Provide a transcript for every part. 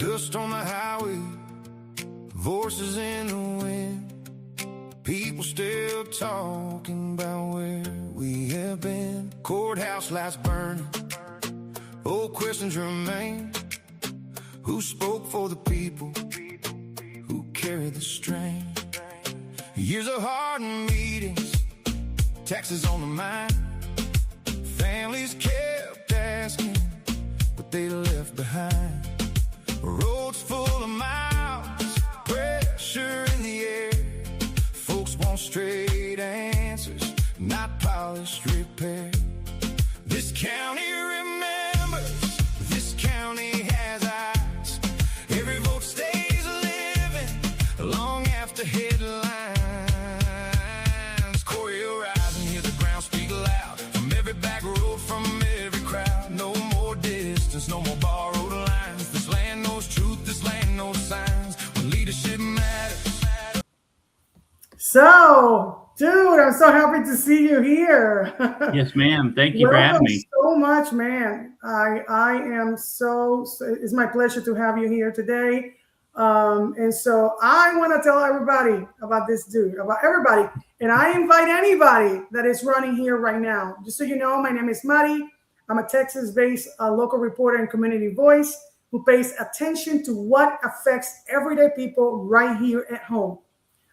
Dust on the highway, voices in the wind. People still talking about where we have been. Courthouse lights burning, old questions remain. Who spoke for the people? Who carried the strain? Years of hard meetings, taxes on the mind. Families kept asking what they left behind. Roads full of miles, pressure in the air. Folks want straight answers, not polished repair. This county remembers, this county has eyes. Every vote stays living long after headlines. Coryell rising, hear the ground speak loud. From every back road, from every crowd. No more distance, no more borrowed lines. This land knows truth, this land knows signs. When leadership matters. So, dude, I'm so happy to see you here. Yes, ma'am. Thank you for having me. So much, man. I am it's my pleasure to have you here today. And so I want to tell everybody about this dude, about everybody. And I invite anybody that is running here right now. Just so you know, my name is Mari. I'm a Texas-based local reporter and community voice who pays attention to what affects everyday people right here at home.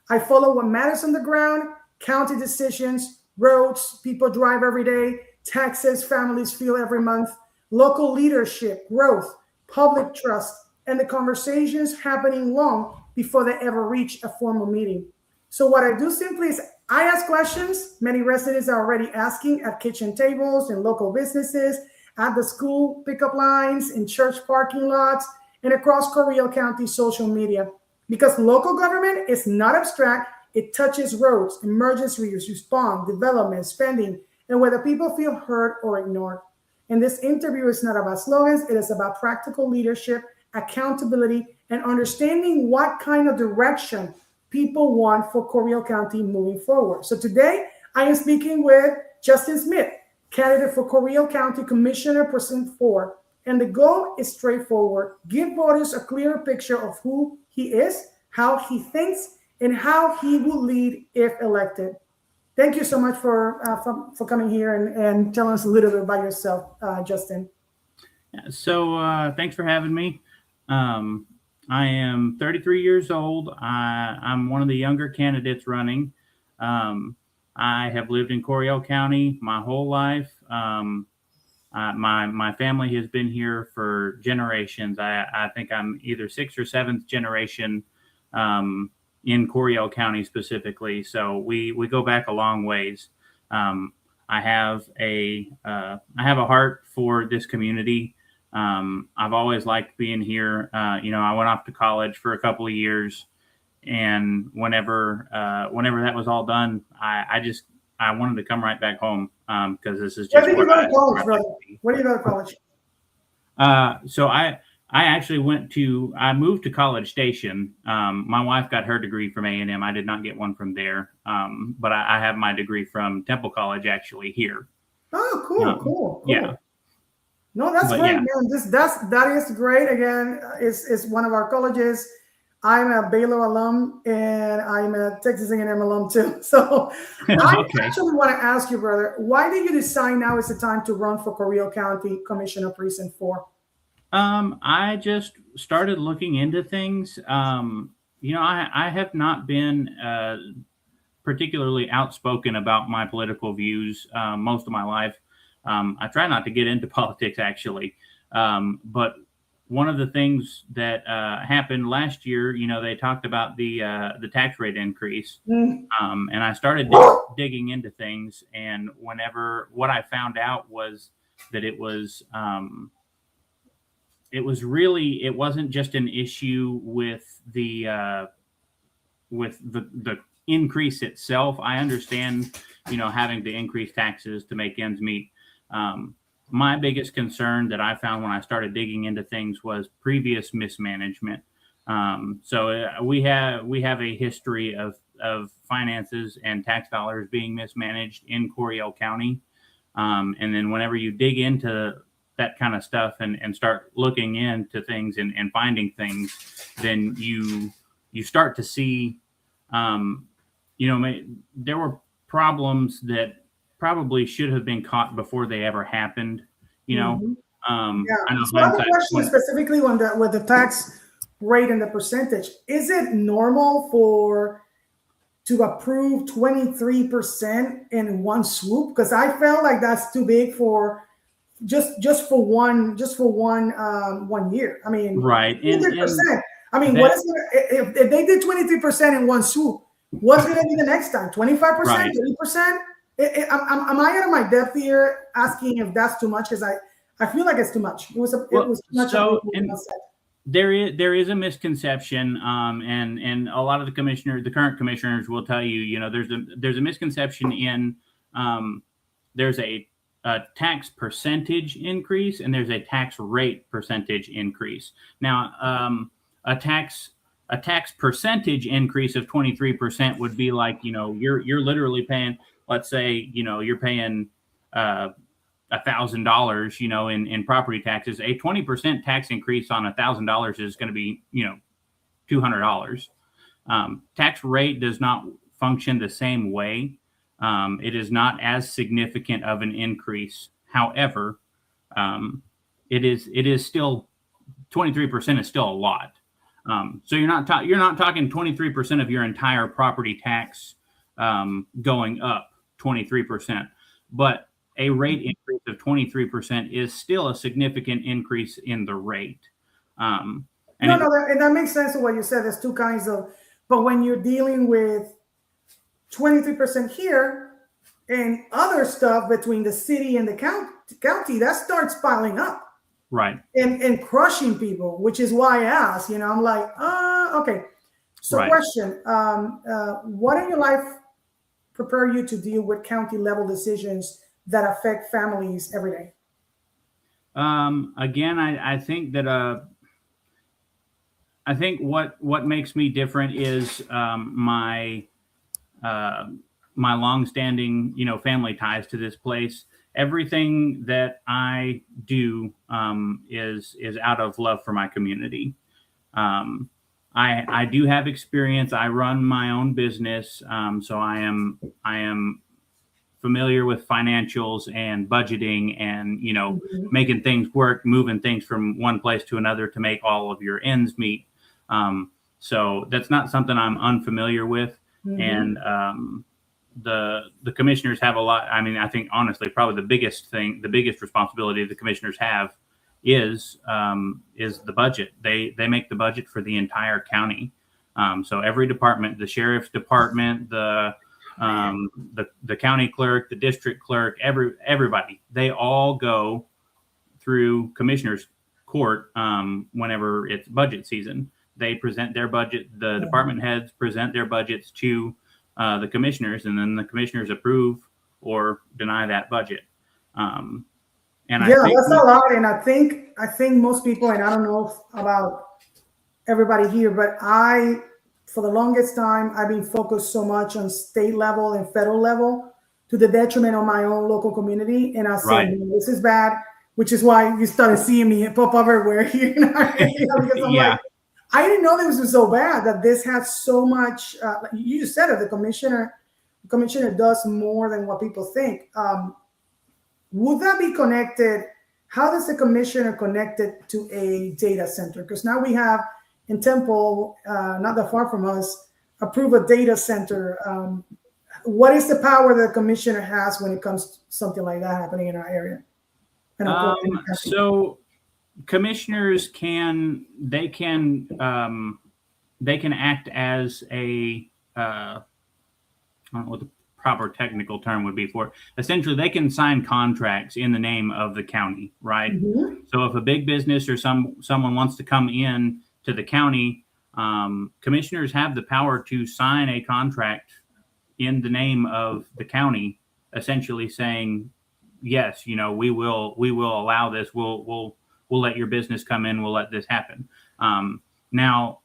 I follow what matters on the ground, county decisions, roads people drive every day, taxes families feel every month, local leadership, growth, public trust, and the conversations happening long before they ever reach a formal meeting. So what I do simply is I ask questions many residents are already asking at kitchen tables, in local businesses, at the school pickup lines, in church parking lots, and across Coryell County social media. Because local government is not abstract, it touches roads, emergency response, development, spending, and whether people feel heard or ignored. And this interview is not about slogans, it is about practical leadership, accountability, and understanding what kind of direction people want for Coryell County moving forward. So today, I am speaking with Justin Smith, candidate for Coryell County Commissioner Precinct 4. And the goal is straightforward: give voters a clearer picture of who he is, how he thinks, and how he will lead if elected. Thank you so much for coming here and telling us a little bit about yourself, Justin. So thanks for having me. I am 33 years old. I'm one of the younger candidates running. I have lived in Coryell County my whole life. My family has been here for generations. I think I'm either sixth or seventh generation in Coryell County specifically. So we go back a long ways. I have a heart for this community. I've always liked being here. I went off to college for a couple of years, and whenever that was all done, I wanted to come right back home because this is just. Where did you go to college, brother? Where did you go to college? So I actually I moved to College Station. My wife got her degree from A&M. I did not get one from there, but I have my degree from Temple College actually here. Oh, cool. Yeah. No, that's great, man. That is great. Again, it's one of our colleges. I'm a Baylor alum and I'm a Texas A&M alum too. So Okay. I actually want to ask you, brother, why did you decide now is the time to run for Coryell County Commissioner Precinct 4? I just started looking into things. I have not been particularly outspoken about my political views most of my life. I try not to get into politics actually, but one of the things that happened last year, they talked about the tax rate increase, and I started digging into things. And what I found out was that it wasn't just an issue with the increase itself. I understand, having to increase taxes to make ends meet. My biggest concern that I found when I started digging into things was previous mismanagement. So we have a history of finances and tax dollars being mismanaged in Coryell County. And then whenever you dig into that kind of stuff and start looking into things and finding things, then you start to see, there were problems that probably should have been caught before they ever happened. Yeah. I know So I have a question specifically on with the tax rate and the percentage. Is it normal to approve 23% in one swoop? Because I felt like that's too big for just for one year. I mean, right. 23%. I mean, what is it if they did 23% in one swoop? What's going to be the next time? 25%, Right. 30%? Am I out of my depth here asking if that's too much? Because I feel like it's too much. It was too much. So there is a misconception, and a lot of the current commissioners will tell you, there's a misconception in there's a tax percentage increase and there's a tax rate percentage increase. Now, a tax percentage increase of 23% would be like, you're literally paying, let's say, you're paying $1,000, in property taxes. A 20% tax increase on $1,000 is going to be, $200. Tax rate does not function the same way. It is not as significant of an increase. However, it is still 23% is still a lot. So you're not talking 23% of your entire property tax going up 23%, but a rate increase of 23% is still a significant increase in the rate. And that makes sense of what you said. There's two kinds of, but when you're dealing with 23% here and other stuff between the city and the county, that starts piling up. Right. And crushing people, which is why I asked, I'm like, okay. So right. Question, what in your life prepare you to deal with county level decisions that affect families every day? Again, I think that I think what makes me different is my longstanding family ties to this place. Everything that I do is out of love for my community. I do have experience. I run my own business, so I am familiar with financials and budgeting and making things work, moving things from one place to another to make all of your ends meet. So that's not something I'm unfamiliar with. And the commissioners have a lot. I mean, I think honestly, probably the biggest responsibility the commissioners have is the budget. They make the budget for the entire county. So every department, the sheriff's department, the county clerk, the district clerk, everybody, they all go through commissioners court whenever it's budget season. They present their budget. The department heads present their budgets to the commissioners, and then the commissioners approve or deny that budget. And I think that's a lot. And I think most people, and I don't know about everybody here, but for the longest time, I've been focused so much on state level and federal level to the detriment of my own local community. And I said, right. This is bad, which is why you started seeing me pop up everywhere here in our area, because I'm like, I didn't know this was so bad, that this has so much. You just said it. The commissioner does more than what people think. Would that be connected? How does the commissioner connect it to a data center? Because now we have in Temple, not that far from us, approve a data center. What is the power that the commissioner has when it comes to something like that happening in our area? So commissioners can act as a I don't know what the proper technical term would be for it. Essentially, they can sign contracts in the name of the county, right? So if a big business or someone wants to come in to the county, commissioners have the power to sign a contract in the name of the county, essentially saying, yes, we will allow this. We'll let your business come in. We'll let this happen. Now,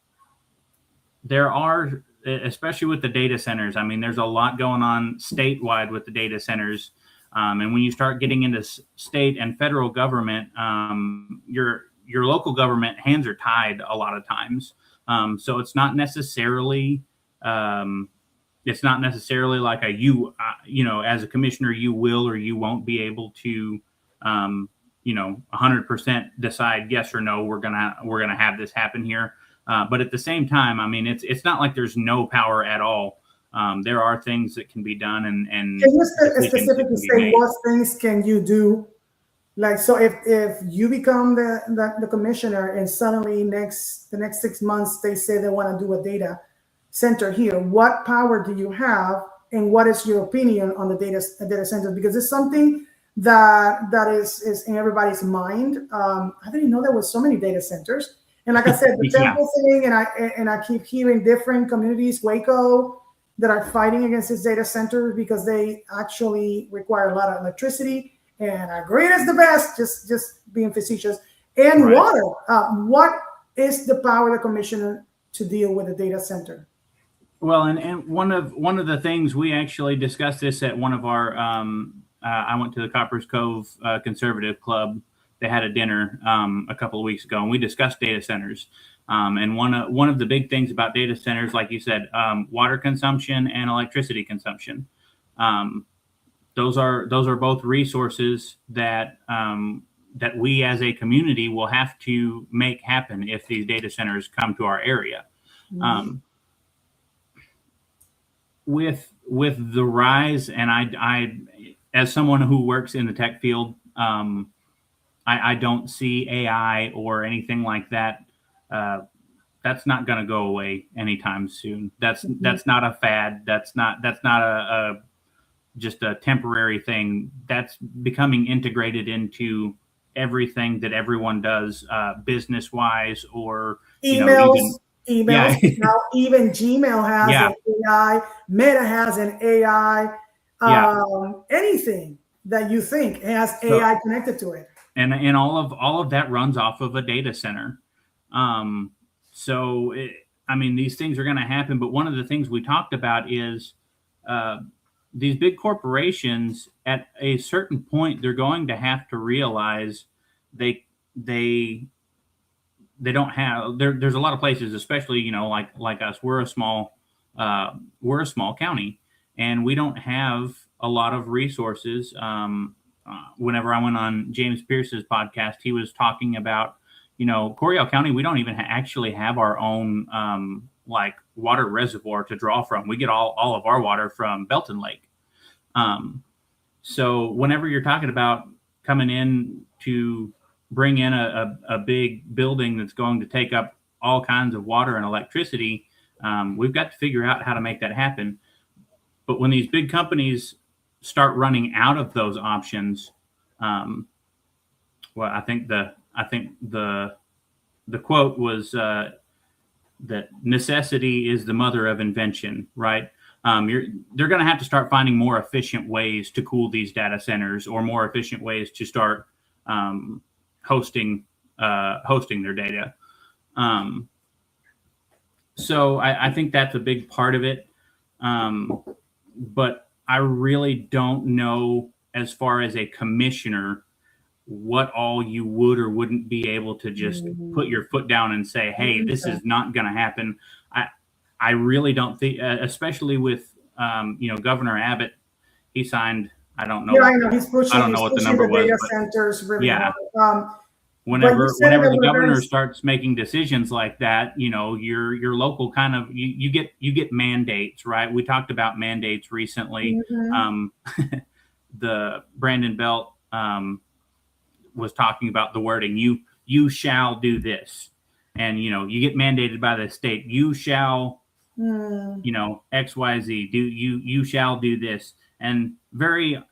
there are, especially with the data centers, I mean, there's a lot going on statewide with the data centers. And when you start getting into state and federal government, your local government hands are tied a lot of times. So it's not necessarily like as a commissioner, you will or you won't be able to 100% decide yes or no, we're gonna have this happen here. But at the same time, I mean, it's not like there's no power at all. There are things that can be done, and can you specifically say what things can you do? Like, so if you become the commissioner and suddenly the next 6 months they say they want to do a data center here, what power do you have, and what is your opinion on the data center? Because it's something that is in everybody's mind. I didn't know there was so many data centers. And like I said, the temple thing, and I keep hearing different communities, Waco, that are fighting against this data center because they actually require a lot of electricity and are green is the best, just being facetious. And right. Water. What is the power of the commissioner to deal with the data center? Well, and one of the things we actually discussed this at one of our I went to the Coppers Cove Conservative Club. They had a dinner a couple of weeks ago, and we discussed data centers. And one of the big things about data centers, like you said, water consumption and electricity consumption. Those are both resources that we as a community will have to make happen if these data centers come to our area. Mm-hmm. With the rise, and I as someone who works in the tech field, I don't see AI or anything like that. That's not going to go away anytime soon. That's not a fad. That's not a just a temporary thing. That's becoming integrated into everything that everyone does, business wise, or emails. Yeah. Now even Gmail has an AI. Meta has an AI. Anything that you think has AI connected to it. And all of that runs off of a data center. These things are going to happen. But one of the things we talked about is these big corporations, at a certain point, they're going to have to realize they don't have. There's a lot of places, especially like us. We're a small county, and we don't have a lot of resources. Whenever I went on James Pierce's podcast, he was talking about, Coryell County, we don't even actually have our own water reservoir to draw from. We get all of our water from Belton Lake. So whenever you're talking about coming in to bring in a big building that's going to take up all kinds of water and electricity, we've got to figure out how to make that happen. But when these big companies start running out of those options, I think the quote was that necessity is the mother of invention, right? They're going to have to start finding more efficient ways to cool these data centers, or more efficient ways to start hosting their data. So I think that's a big part of it. But I really don't know, as far as a commissioner, what all you would or wouldn't be able to just put your foot down and say, hey, this is not going to happen. I really don't think, especially with, Governor Abbott, he signed, I don't know. Yeah, I know. He's pushing, I don't know what the number was. Data centers really hard. Whenever the governor starts making decisions like that, your local kind of, you get mandates, right? We talked about mandates recently. Mm-hmm. The Brandon Belt was talking about the wording, you shall do this. And, you get mandated by the state, you shall, XYZ, you shall do this. And very,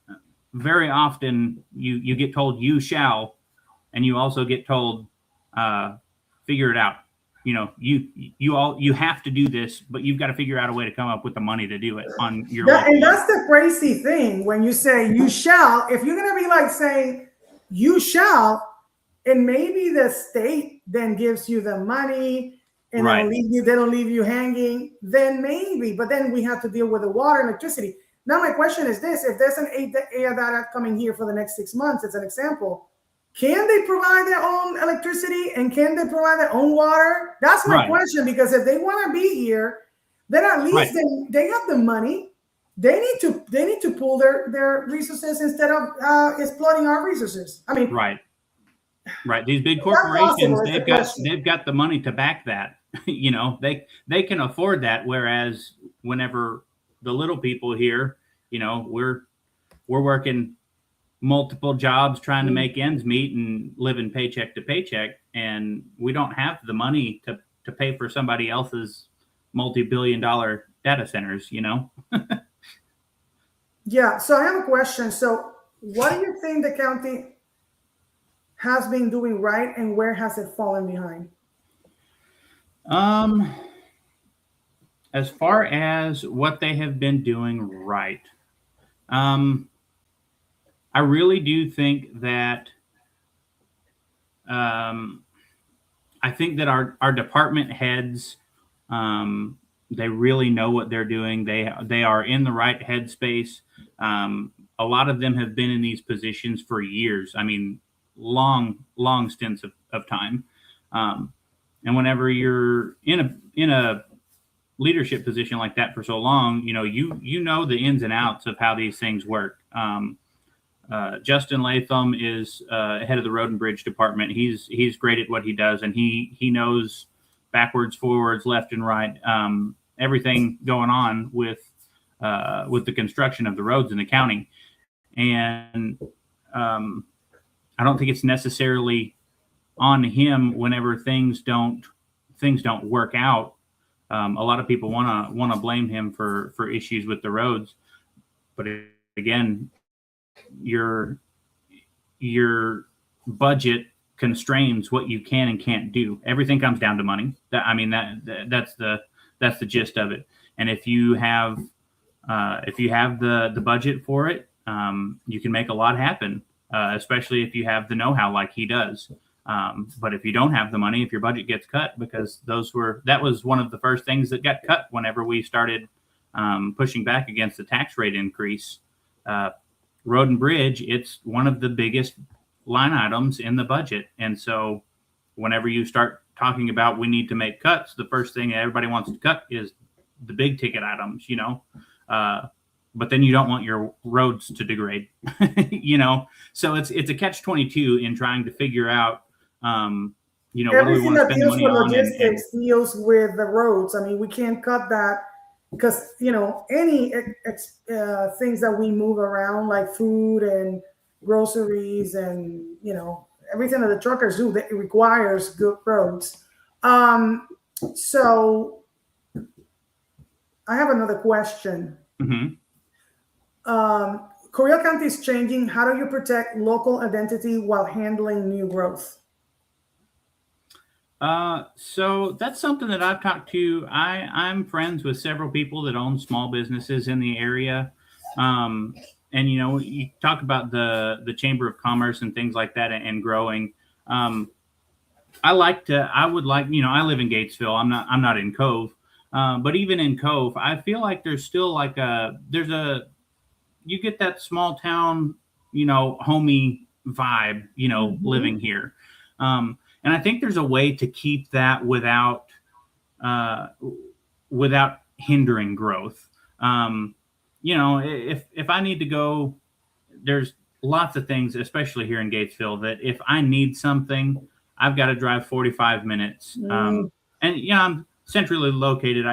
very often you get told you shall, and you also get told, figure it out. You have to do this, but you've got to figure out a way to come up with the money to do it on your own. And that's the crazy thing when you say you shall. If you're going to be like saying you shall, and maybe the state then gives you the money and they don't leave you hanging, then maybe. But then we have to deal with the water and electricity. Now my question is this: if there's an ADATA coming here for the next 6 months, it's an example. Can they provide their own electricity and can they provide their own water? That's my question, because if they want to be here, then at least they have the money. They need to pool their resources instead of exploiting our resources. I mean, right. These big corporations, they've got the money to back that. You know, they can afford that. Whereas whenever the little people here, you know, we're working multiple jobs trying to make ends meet and living paycheck to paycheck, and we don't have the money to pay for somebody else's multi-billion-dollar data centers, you know. Yeah, so I have a question. So what do you think the county has been doing right, and where has it fallen behind? As far as what they have been doing right, I really do think that I think that our department heads, they really know what they're doing. They are in the right headspace. A lot of them have been in these positions for years. I mean, long stints of time. And whenever you're in a leadership position like that for so long, you know, you know the ins and outs of how these things work. Justin Latham is head of the Road and Bridge Department. He's great at what he does, and he knows backwards, forwards, left and right, everything going on with the construction of the roads in the county. And I don't think it's necessarily on him whenever things don't work out. A lot of people want to blame him for issues with the roads, but again, your budget constrains what you can and can't do. Everything comes down to money. That's the gist of it. And if you have the budget for it, you can make a lot happen, especially if you have the know-how like he does. But if you don't have the money, if your budget gets cut, because that was one of the first things that got cut whenever we started pushing back against the tax rate increase. Road and Bridge, it's one of the biggest line items in the budget. And so whenever you start talking about we need to make cuts, the first thing everybody wants to cut is the big ticket items, you know. But then you don't want your roads to degrade, you know. So it's a catch-22 in trying to figure out, you know, what do we want to spend money on. Logistics deals with the roads. I mean, we can't cut that because, you know, any things that we move around, like food and groceries and, you know, everything that the truckers do, that it requires good roads. So I have another question. Mm-hmm. Coryell County is changing. How do you protect local identity while handling new growth? So that's something that I've talked to. I'm friends with several people that own small businesses in the area. And, you know, you talk about the Chamber of Commerce and things like that and growing. I would like, you know, I live in Gatesville. I'm not in Cove. But even in Cove, I feel like there's still you get that small town, you know, homey vibe, you know, mm-hmm. living here. And I think there's a way to keep that without hindering growth. You know, if I need to go, there's lots of things, especially here in Gatesville, that if I need something, I've got to drive 45 minutes. And, you know, I'm centrally located.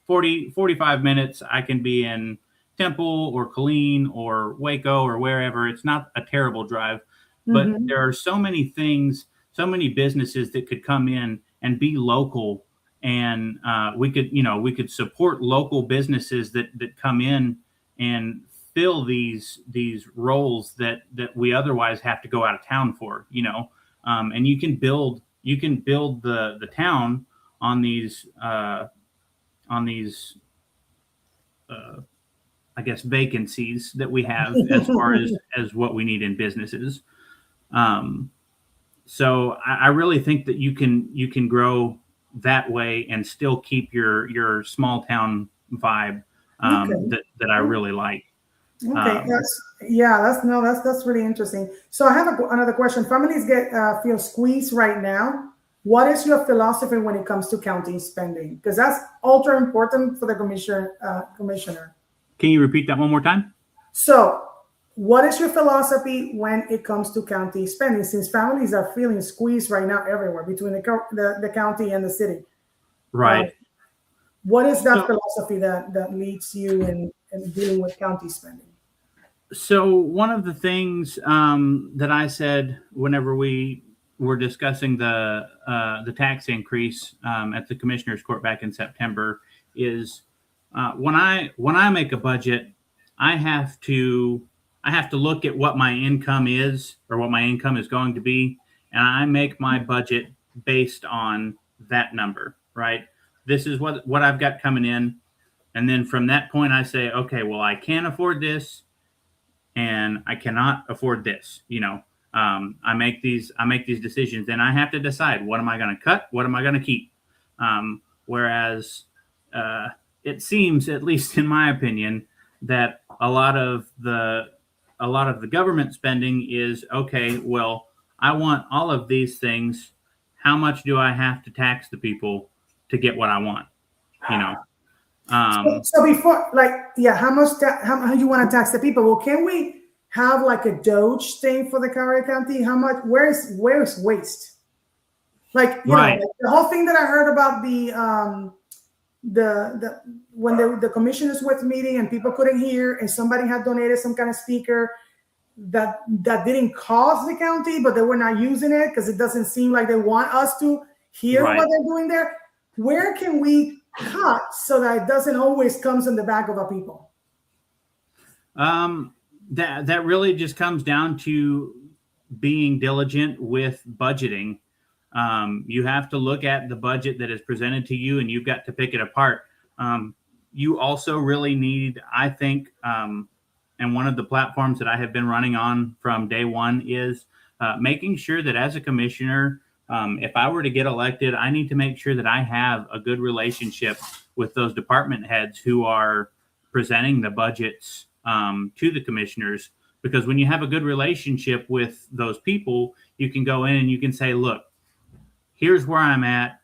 45 minutes, I can be in Temple or Killeen or Waco or wherever. It's not a terrible drive, but mm-hmm. there are so many things, so many businesses that could come in and be local, and we could support local businesses that come in and fill these roles that we otherwise have to go out of town for, you know. And you can build the town on these I guess vacancies that we have as far as what we need in businesses. So I really think that you can grow that way and still keep your small town vibe that I really like. Okay, that's really interesting. So I have another question. Families feel squeezed right now. What is your philosophy when it comes to county spending? Because that's ultra important for the commissioner. Can you repeat that one more time? So, what is your philosophy when it comes to county spending? Since families are feeling squeezed right now everywhere between the county and the city, right? What is that philosophy that leads you in dealing with county spending? So one of the things that I said whenever we were discussing the tax increase at the commissioner's court back in September is when I make a budget, I have to look at what my income is or what my income is going to be, and I make my budget based on that number, right? This is what I've got coming in. And then from that point, I say, okay, well, I can't afford this and I cannot afford this. I make these decisions and I have to decide, what am I going to cut? What am I going to keep? Whereas it seems, at least in my opinion, that a lot of the government spending is, okay, well, I want all of these things. How much do I have to tax the people to get what I want? So before, how much you want to tax the people? Well, can we have like a Doge thing for the county? How much? Where's waste? Right. The whole thing that I heard about when the commissioners was meeting and people couldn't hear, and somebody had donated some kind of speaker that didn't cost the county, but they were not using it because it doesn't seem like they want us to hear what they're doing there. Where can we cut so that it doesn't always comes in the back of our people? That really just comes down to being diligent with budgeting. You have to look at the budget that is presented to you and you've got to pick it apart. You also really need, I think, and one of the platforms that I have been running on from day one is making sure that as a commissioner, if I were to get elected, I need to make sure that I have a good relationship with those department heads who are presenting the budgets to the commissioners. Because when you have a good relationship with those people, you can go in and you can say, look, here's where I'm at.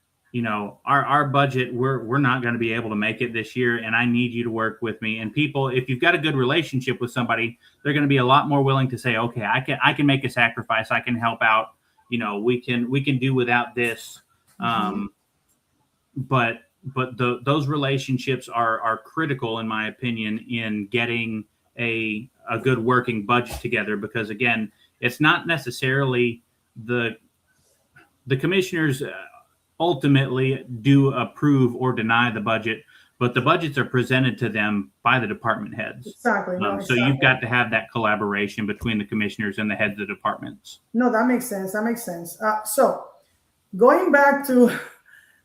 Our budget, we're not going to be able to make it this year, and I need you to work with me. And people, if you've got a good relationship with somebody, they're going to be a lot more willing to say, okay, I can make a sacrifice. I can help out. We can do without this. But those relationships are critical, in my opinion, in getting a good working budget together. Because again, it's not necessarily the commissioners ultimately do approve or deny the budget, but the budgets are presented to them by the department heads. Exactly. So you've got to have that collaboration between the commissioners and the heads of departments. No, that makes sense. So going back to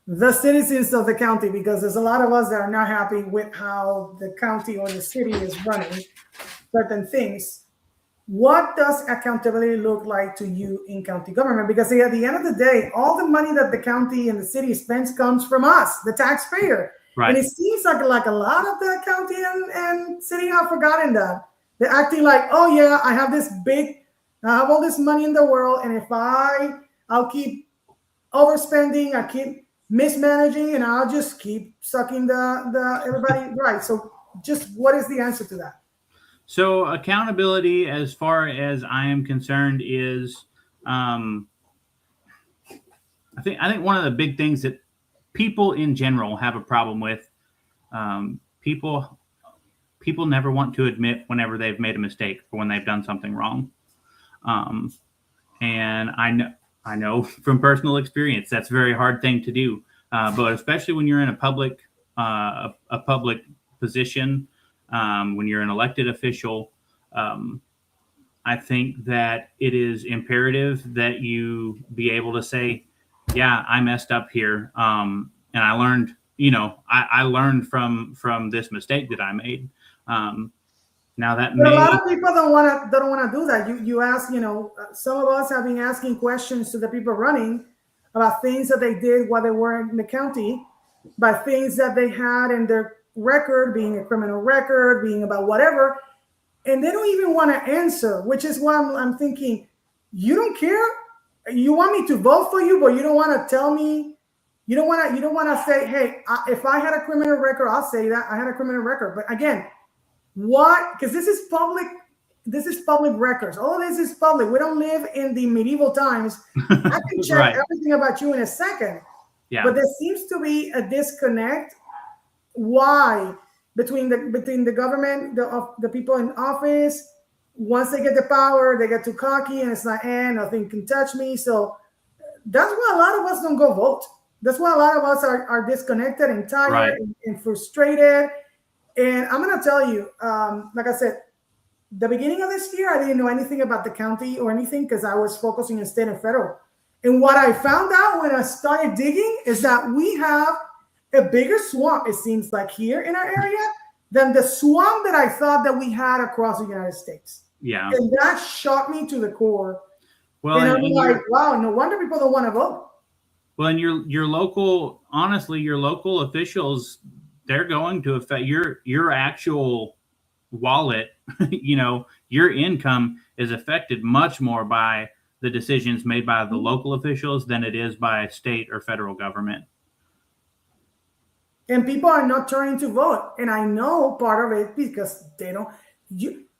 the citizens of the county, because there's a lot of us that are not happy with how the county or the city is running certain things. What does accountability look like to you in county government? Because at the end of the day, all the money that the county and the city spends comes from us, the taxpayer. Right. And it seems like a lot of the county and city have forgotten that. They're acting like, oh yeah, I have all this money in the world, and if I'll keep overspending, I keep mismanaging, and I'll just keep sucking the everybody right. So just what is the answer to that? So accountability, as far as I am concerned, is I think one of the big things that people in general have a problem with. People never want to admit whenever they've made a mistake or when they've done something wrong. And I know from personal experience that's a very hard thing to do. But especially when you're in a public position. When you're an elected official, I think that it is imperative that you be able to say, yeah, I messed up here. And I learned, I learned from this mistake that I made. Now that a lot of people don't want to do that. You ask, some of us have been asking questions to the people running about things that they did while they were in the county, by things that they had in their record, being a criminal record, being about whatever. and they don't even want to answer, which is why I'm thinking, you don't care. You want me to vote for you, but you don't want to tell me. You don't want to say, hey, if I had a criminal record, I'll say that I had a criminal record. But again, what? Because this is public. This is public records. All of this is public. We don't live in the medieval times. I can check Right. everything about you in a second. Yeah. But there seems to be a disconnect. Why? Between the government, the people in office. Once they get the power, they get too cocky, and it's like, nothing can touch me. So that's why a lot of us don't go vote. That's why a lot of us are disconnected and tired, Right. and frustrated. And I'm gonna tell you, like I said, the beginning of this year, I didn't know anything about the county or anything because I was focusing on state and federal. And what I found out when I started digging is that we have a bigger swamp, it seems like, here in our area than the swamp that I thought that we had across the United States. Yeah. And that shocked me to the core. Well, and I'm and like, wow, no wonder people don't want to vote. well, and your local, honestly, your local officials, they're going to affect your actual wallet. You know, your income is affected much more by the decisions made by the local officials than it is by state or federal government. And people are not turning to vote. And I know part of it because they don't.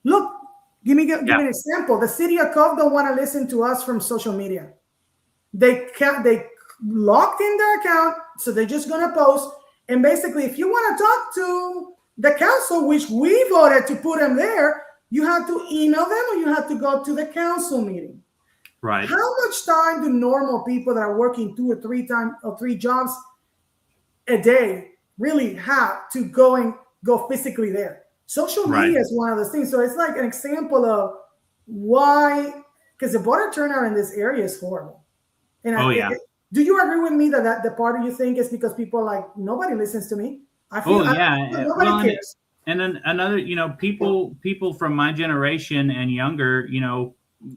Look, give me an example. The city of Cove don't want to listen to us from social media. They locked in their account, so they're just going to post. And basically, if you want to talk to the council, which we voted to put them there, you have to email them or you have to go to the council meeting. Right. How much time do normal people that are working 2 or 3 jobs a day really have to go physically there? Social media is one of those things. So it's like an example of why, because the voter turnout in this area is horrible. And do you agree with me that the part you think is because people are like, nobody listens to me? I feel nobody cares. And then another, people from my generation and younger,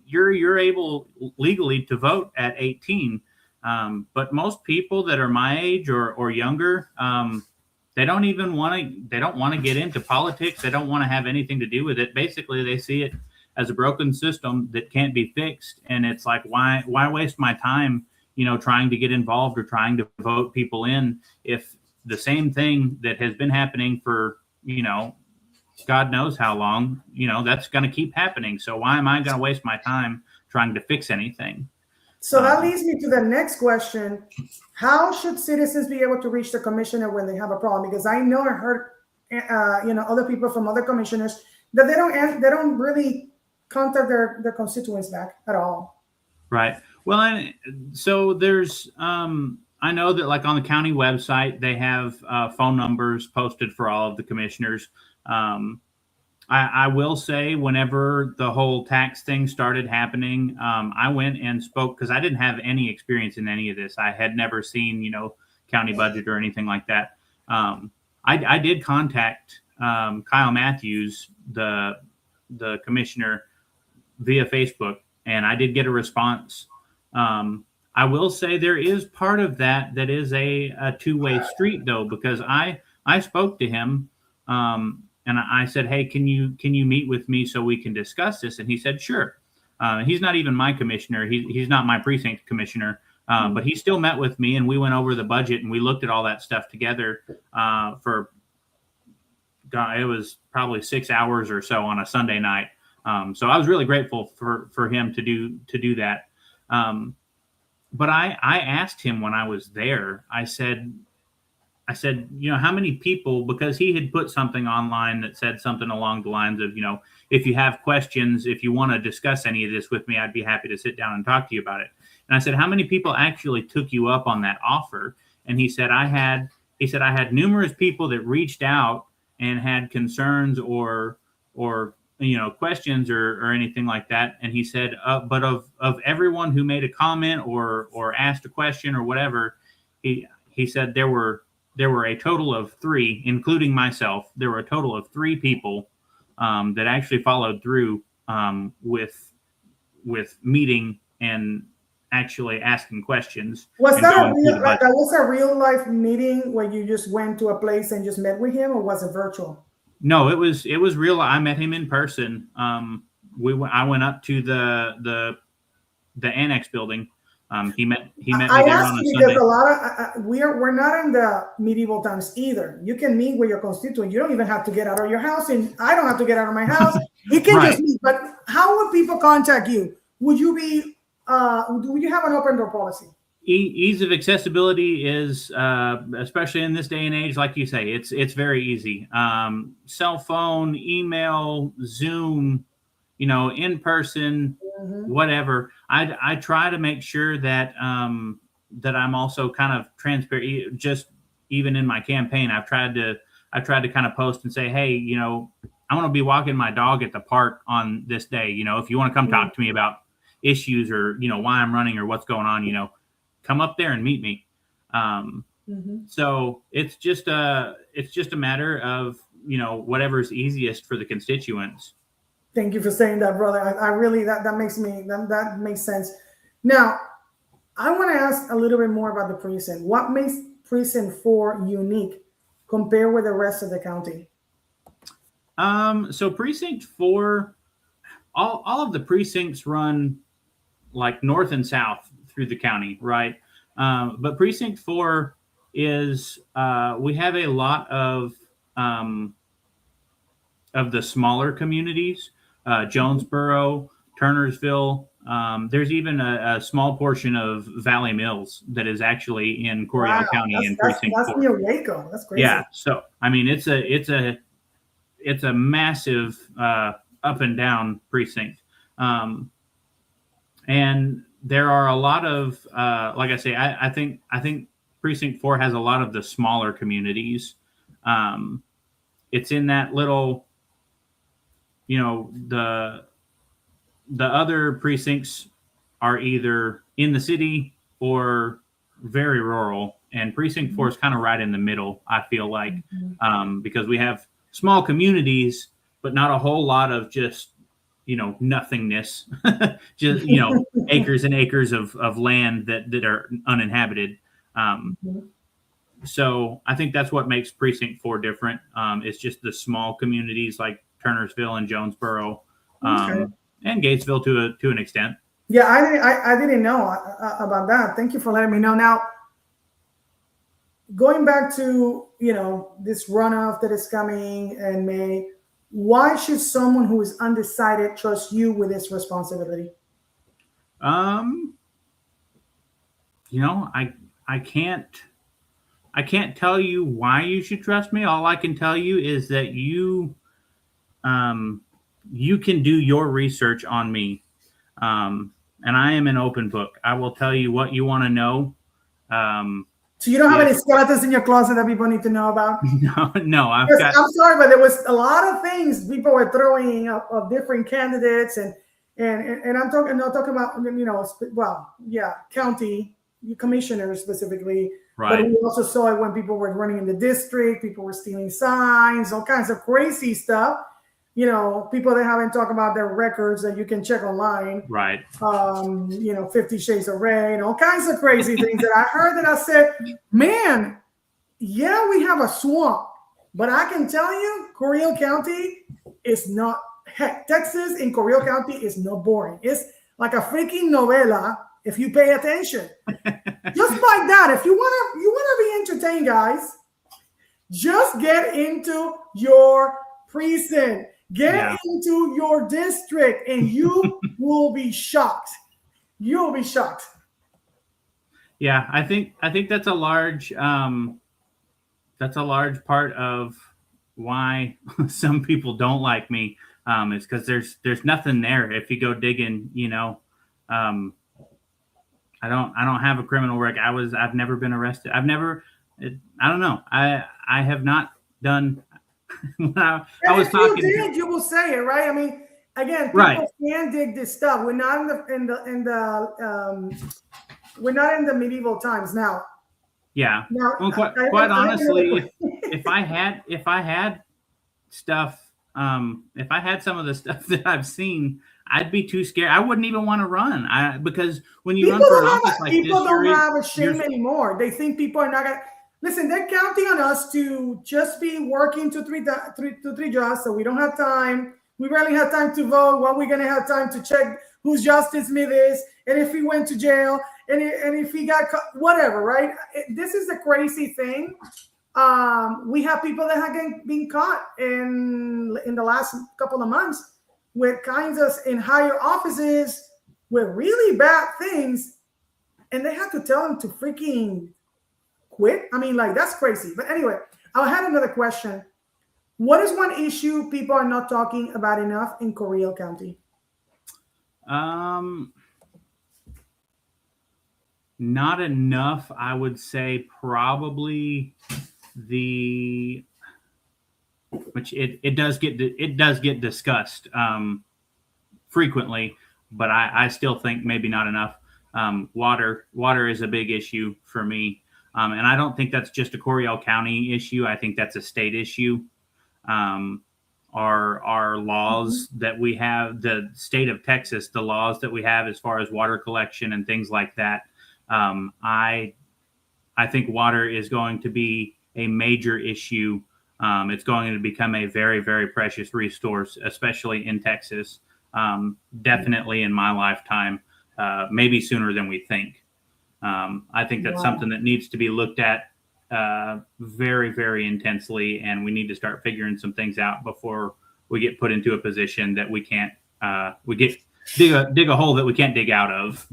you're able legally to vote at 18. But most people that are my age or younger, they don't want to get into politics. They don't want to have anything to do with it. Basically, they see it as a broken system that can't be fixed. And it's like, why waste my time, trying to get involved or trying to vote people in if the same thing that has been happening for, God knows how long, that's going to keep happening. So why am I going to waste my time trying to fix anything? So that leads me to the next question. How should citizens be able to reach the commissioner when they have a problem? Because I know I heard, other people from other commissioners that they don't really contact their constituents back at all. Right. Well, and so there's, I know that like on the county website, they have phone numbers posted for all of the commissioners. I will say whenever the whole tax thing started happening, I went and spoke because I didn't have any experience in any of this. I had never seen, county budget or anything like that. I did contact Kyle Matthews, the commissioner, via Facebook, and I did get a response. I will say there is part of that is a two-way street though, because I spoke to him and I said, hey, can you meet with me so we can discuss this? And he said, sure. He's not even my commissioner. He's not my precinct commissioner, but he still met with me and we went over the budget and we looked at all that stuff together for, it was probably 6 hours or so on a Sunday night. So I was really grateful for him to do that. But I asked him when I was there, I said, how many people, because he had put something online that said something along the lines of, if you have questions, if you want to discuss any of this with me, I'd be happy to sit down and talk to you about it. And I said, how many people actually took you up on that offer? And he said, I had numerous people that reached out and had concerns or questions or anything like that. And he said, but of everyone who made a comment or asked a question or whatever, he said there were a total of 3, including myself. There were a total of 3 people that actually followed through with meeting and actually asking questions. Was that a real life meeting where you just went to a place and just met with him, or was it virtual? No, it was real. I met him in person. I went up to the annex building. He met me I there ask on a you because Sunday. a lot of we're not in the medieval times either. You can meet with your constituent. You don't even have to get out of your house, and I don't have to get out of my house. We can Right. just meet. But how would people contact you? Would you be? Would you have an open door policy? Ease of accessibility is, especially in this day and age, like you say, it's very easy. Cell phone, email, Zoom, in person, whatever. I try to make sure that that I'm also kind of transparent. Just even in my campaign, I've tried to kind of post and say, hey, I want to be walking my dog at the park on this day. If you want to come talk to me about issues or why I'm running or what's going on, come up there and meet me. So it's just a matter of whatever's easiest for the constituents. Thank you for saying that, brother. I really that makes sense. Now, I want to ask a little bit more about the precinct. What makes precinct 4 unique compared with the rest of the county? So precinct 4, all of the precincts run like north and south through the county, right? But precinct 4 is we have a lot of the smaller communities, Jonesboro, Turnersville. There's even a small portion of Valley Mills that is actually in Coryell County in precinct 4. That's near Waco. That's crazy. Yeah. So I mean, it's a massive up and down precinct, and there are a lot of like I say, I think precinct 4 has a lot of the smaller communities. It's in that little, the other precincts are either in the city or very rural, and precinct 4 is kind of right in the middle, I feel like, because we have small communities, but not a whole lot of just, nothingness, just, acres and acres of land that are uninhabited. So I think that's what makes precinct 4 different. It's just the small communities like Turnersville and Jonesboro, and Gatesville to an extent. Yeah, I didn't know about that. Thank you for letting me know. Now, going back to this runoff that is coming in May, why should someone who is undecided trust you with this responsibility? I can't tell you why you should trust me. All I can tell you is that you can do your research on me. And I am an open book. I will tell you what you want to know. So you don't have any skeletons in your closet that people need to know about? No. I'm sorry, but there was a lot of things people were throwing of different candidates, and I'm talking about county commissioners specifically. Right. But we also saw it when people were running in the district. People were stealing signs, all kinds of crazy stuff. People that haven't talked about their records that you can check online. Right. 50 Shades of Grey and all kinds of crazy things that I heard that I said, man, yeah, we have a swamp, but I can tell you, Coryell County is not, heck, Texas in Coryell County is not boring. It's like a freaking novela if you pay attention. Just like that, if you wanna be entertained, guys, just get into your precinct. Get into your district and you will be shocked. You'll be shocked. Yeah, I think that's a large part of why some people don't like me. Is because there's nothing there. If you go digging, I don't have a criminal record. I've never been arrested. I don't know. I have not done. I was talking. You will say it, right? I mean, again, people can dig this stuff. We're not we're not in the medieval times now. Yeah. Now, well, quite honestly, if I had stuff, if I had some of the stuff that I've seen, I'd be too scared. I wouldn't even want to run. Because when you run for an office like this, people don't have a shame anymore. They think people are not gonna. listen, they're counting on us to just be working three jobs, so we don't have time. We rarely have time to vote. What we're going to have time to check whose Justice Smith is, and if he went to jail, and if he got caught, whatever, right? This is the crazy thing. We have people that have been caught in the last couple of months with kinds of in higher offices with really bad things, and they have to tell them to freaking quit. I mean, like, that's crazy. But anyway, I had another question. What is one issue people are not talking about enough in Correa County? Not enough. I would say probably which it does get discussed frequently, but I still think maybe not enough. Water is a big issue for me. And I don't think that's just a Coryell County issue. I think that's a state issue. Our laws that we have, the state of Texas, the laws that we have as far as water collection and things like that. I think water is going to be a major issue. It's going to become a very, very precious resource, especially in Texas. Definitely in my lifetime, maybe sooner than we think. I think that's something that needs to be looked at very, very intensely, and we need to start figuring some things out before we get put into a position that we can't dig a hole that we can't dig out of.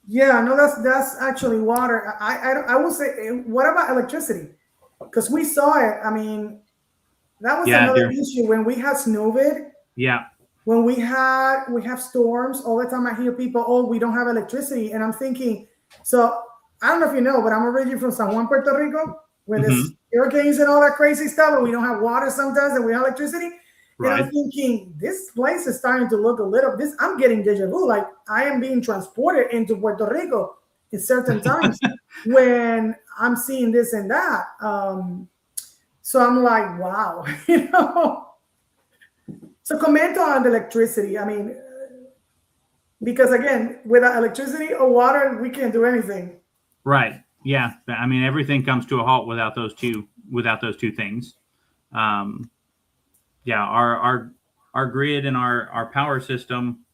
Yeah, no, that's actually water. I will say, what about electricity? Because we saw it. I mean, that was another issue when we had snowvid. Yeah. When we have storms all the time, I hear people, "Oh, we don't have electricity," and I'm thinking, so I don't know if you know, but I'm originally from San Juan, Puerto Rico, where there's hurricanes and all that crazy stuff, and we don't have water sometimes, and we have electricity. Right. And I'm thinking, this place is starting to look a little. I'm getting deja vu. Like, I am being transported into Puerto Rico in certain times when I'm seeing this and that. So I'm like, wow, you know. So comment on the electricity. I mean, because again, without electricity or water, we can't do anything. Right. Yeah. I mean, everything comes to a halt without those two things. Yeah. Our grid and our power system,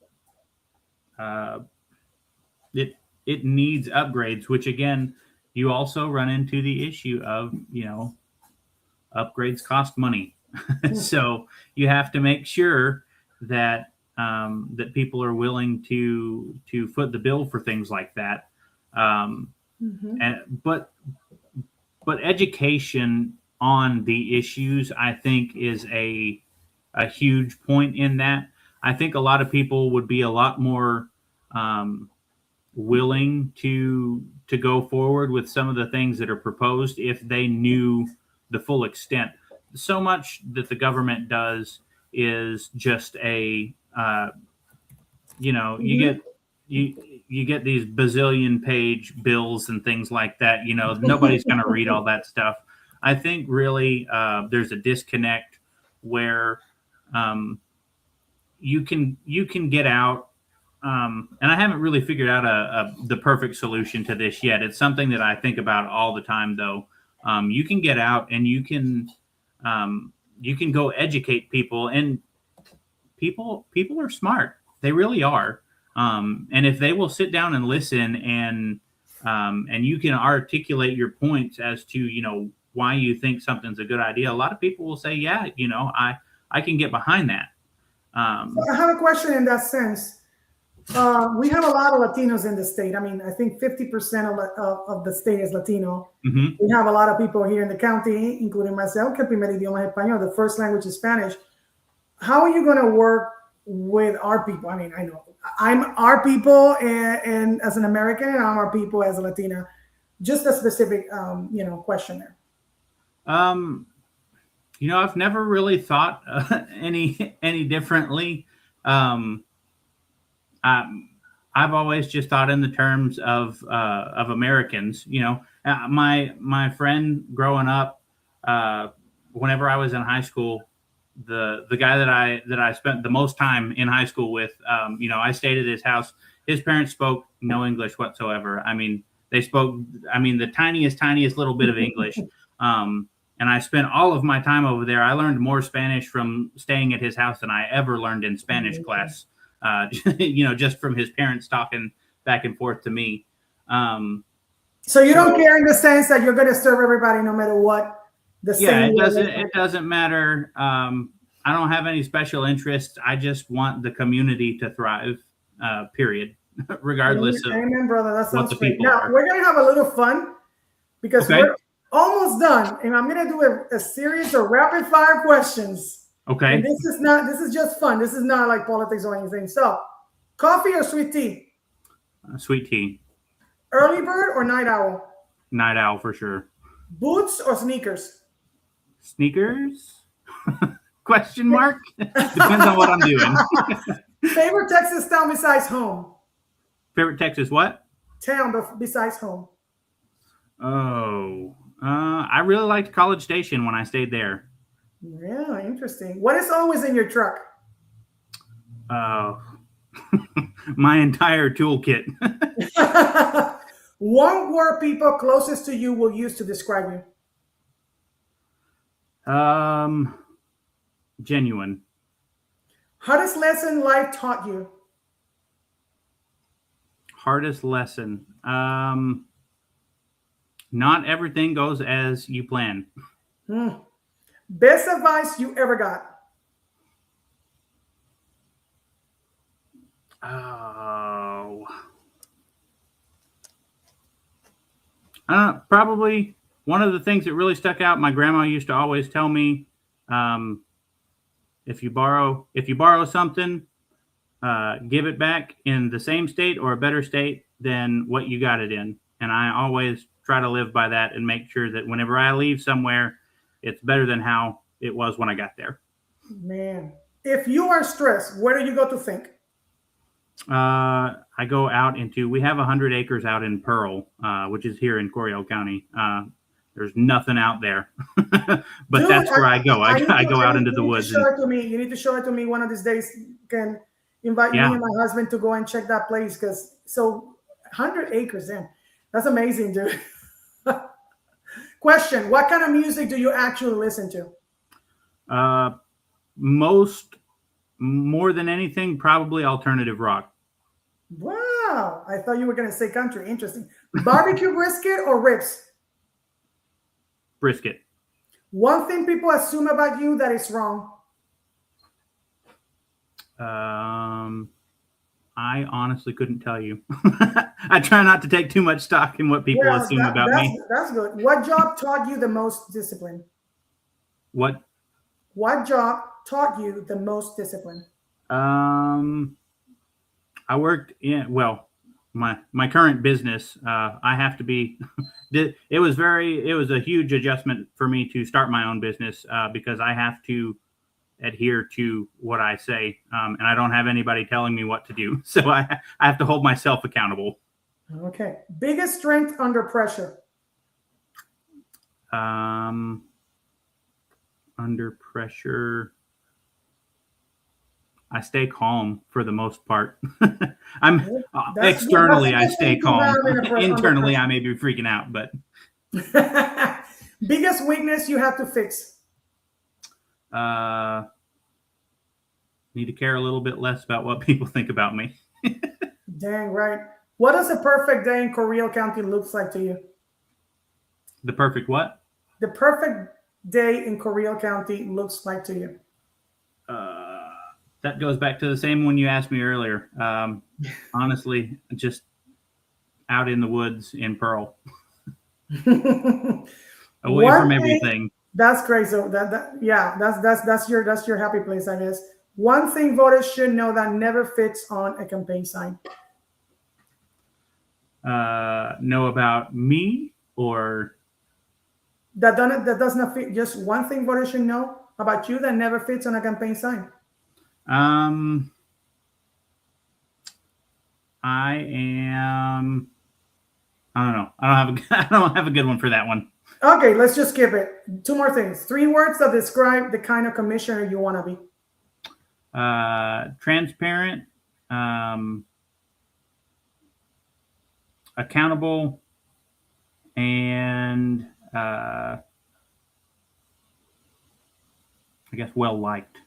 it needs upgrades, which again, you also run into the issue of, upgrades cost money. So you have to make sure that that people are willing to foot the bill for things like that. But education on the issues, I think, is a huge point in that. I think a lot of people would be a lot more willing to go forward with some of the things that are proposed if they knew the full extent. So much that the government does is just you get these bazillion page bills and things like that. Nobody's going to read all that stuff. I think really there's a disconnect where you can get out. And I haven't really figured out the perfect solution to this yet. It's something that I think about all the time, though. You can get out and you can go educate people, and people are smart. They really are. And if they will sit down and listen and you can articulate your points as to, why you think something's a good idea, a lot of people will say, yeah, I can get behind that. So I have a question in that sense. We have a lot of Latinos in the state. I mean, I think 50% of the state is Latino. We have a lot of people here in the county, including myself, que primer idioma es español, the first language is Spanish. How are you going to work with our people? I mean, I know I'm our people and as an American, and I'm our people as a Latina. Just a specific, question there. I've never really thought any differently. I've always just thought in the terms of Americans. My friend growing up, whenever I was in high school, the guy that I spent the most time in high school with, I stayed at his house. His parents spoke no English whatsoever. I mean, They spoke, I mean, the tiniest little bit of English. And I spent all of my time over there. I learned more Spanish from staying at his house than I ever learned in Spanish class. Just from his parents talking back and forth to me. So you don't care in the sense that you're going to serve everybody no matter what. It doesn't matter. I don't have any special interests. I just want the community to thrive. Period. Regardless of Amen, brother. That sounds what the great. people Now are. we're going to have a little fun because we're almost done, and I'm going to do a series of rapid fire questions. Okay. And this is just fun. This is not like politics or anything. So, coffee or sweet tea? Sweet tea. Early bird or night owl? Night owl for sure. Boots or sneakers? Sneakers? Question mark? Depends on what I'm doing. Favorite Texas town besides home? Favorite Texas what? Town besides home. Oh, I really liked College Station when I stayed there. Yeah, interesting. What is always in your truck? My entire toolkit. One word people closest to you will use to describe you. Genuine. Hardest lesson life taught you? Hardest lesson. Not everything goes as you plan. Best advice you ever got? Oh. Probably one of the things that really stuck out, my grandma used to always tell me, if you borrow something, give it back in the same state or a better state than what you got it in. And I always try to live by that and make sure that whenever I leave somewhere, it's better than how it was when I got there. Man, if you are stressed, where do you go to think? I go out we have 100 acres out in Pearl, which is here in Coryell County. There's nothing out there, but dude, that's where I go. I go out into the woods. You need to show it to me one of these days. Can invite me and my husband to go and check that place, because 100 acres in. That's amazing, dude. Question: what kind of music do you actually listen to? More than anything, probably alternative rock. Wow, I thought you were going to say country. Interesting. Barbecue brisket or ribs? Brisket. One thing people assume about you that is wrong. I honestly couldn't tell you. I try not to take too much stock in what people assume about me. That's good. What job taught you the most discipline? What job taught you the most discipline? I worked in, my current business. I have to be, it was a huge adjustment for me to start my own business, because I have to adhere to what I say. And I don't have anybody telling me what to do. So I have to hold myself accountable. Okay. Biggest strength under pressure? Under pressure, I stay calm for the most part. Externally, I stay calm. Internally, I may be freaking out, but. Biggest weakness you have to fix? Need to care a little bit less about what people think about me. Dang right. What does a perfect day in Coryell County looks like to you? The perfect what? The perfect day in Coryell County looks like to you? That goes back to the same one you asked me earlier. Honestly, just out in the woods in Pearl. Away from everything. That's great. So that's your happy place, I guess. One thing voters should know that never fits on a campaign sign. Know about me, or that does not fit. Just one thing voters should know about you that never fits on a campaign sign. I don't know. I don't have a good one for that one. Okay, let's just skip it. Two more things. 3 words that describe the kind of commissioner you want to be. Transparent, accountable, and I guess well liked.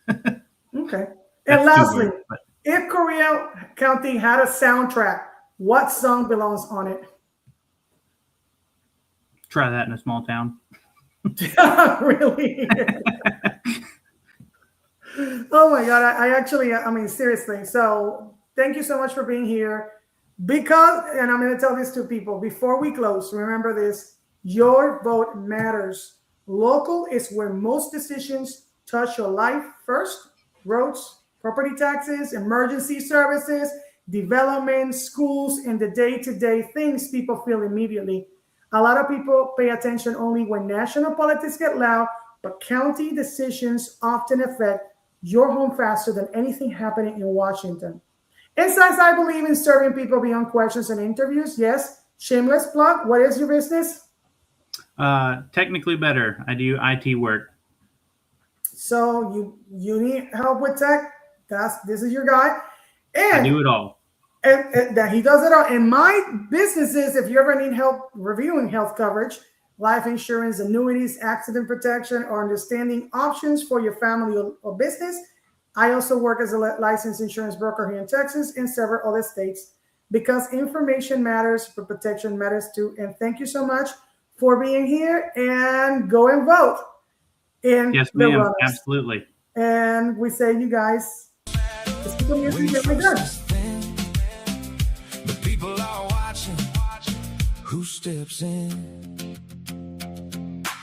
Okay. That's And lastly, words, but if Coral County had a soundtrack, what song belongs on it? try that in a small town. Really? Oh my God. I mean, seriously. So thank you so much for being here. Because, and I'm going to tell this to people before we close, remember this, your vote matters. Local is where most decisions touch your life first. Roads, property taxes, emergency services, development, schools, and the day-to-day things people feel immediately. A lot of people pay attention only when national politics get loud, but county decisions often affect your home faster than anything happening in Washington. And since I believe in serving people beyond questions and interviews, yes, shameless plug. What is your business? Technically better. I do IT work. So you need help with tech. This is your guy. And I do it all. And that he does it all. And my business is, if you ever need help reviewing health coverage, life insurance, annuities, accident protection, or understanding options for your family or business. I also work as a licensed insurance broker here in Texas and several other states, because information matters, but protection matters too. And thank you so much for being here, and go and vote. Yes, ma'am. Absolutely. And we say, you guys, let's keep the music and we're done. The people are watching who steps in.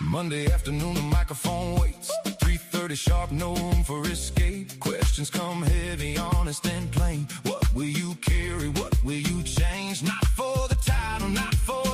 Monday afternoon, the microphone waits. 3:30 sharp, no room for escape. Questions come heavy, honest and plain. What will you carry? What will you change? Not for the title, not for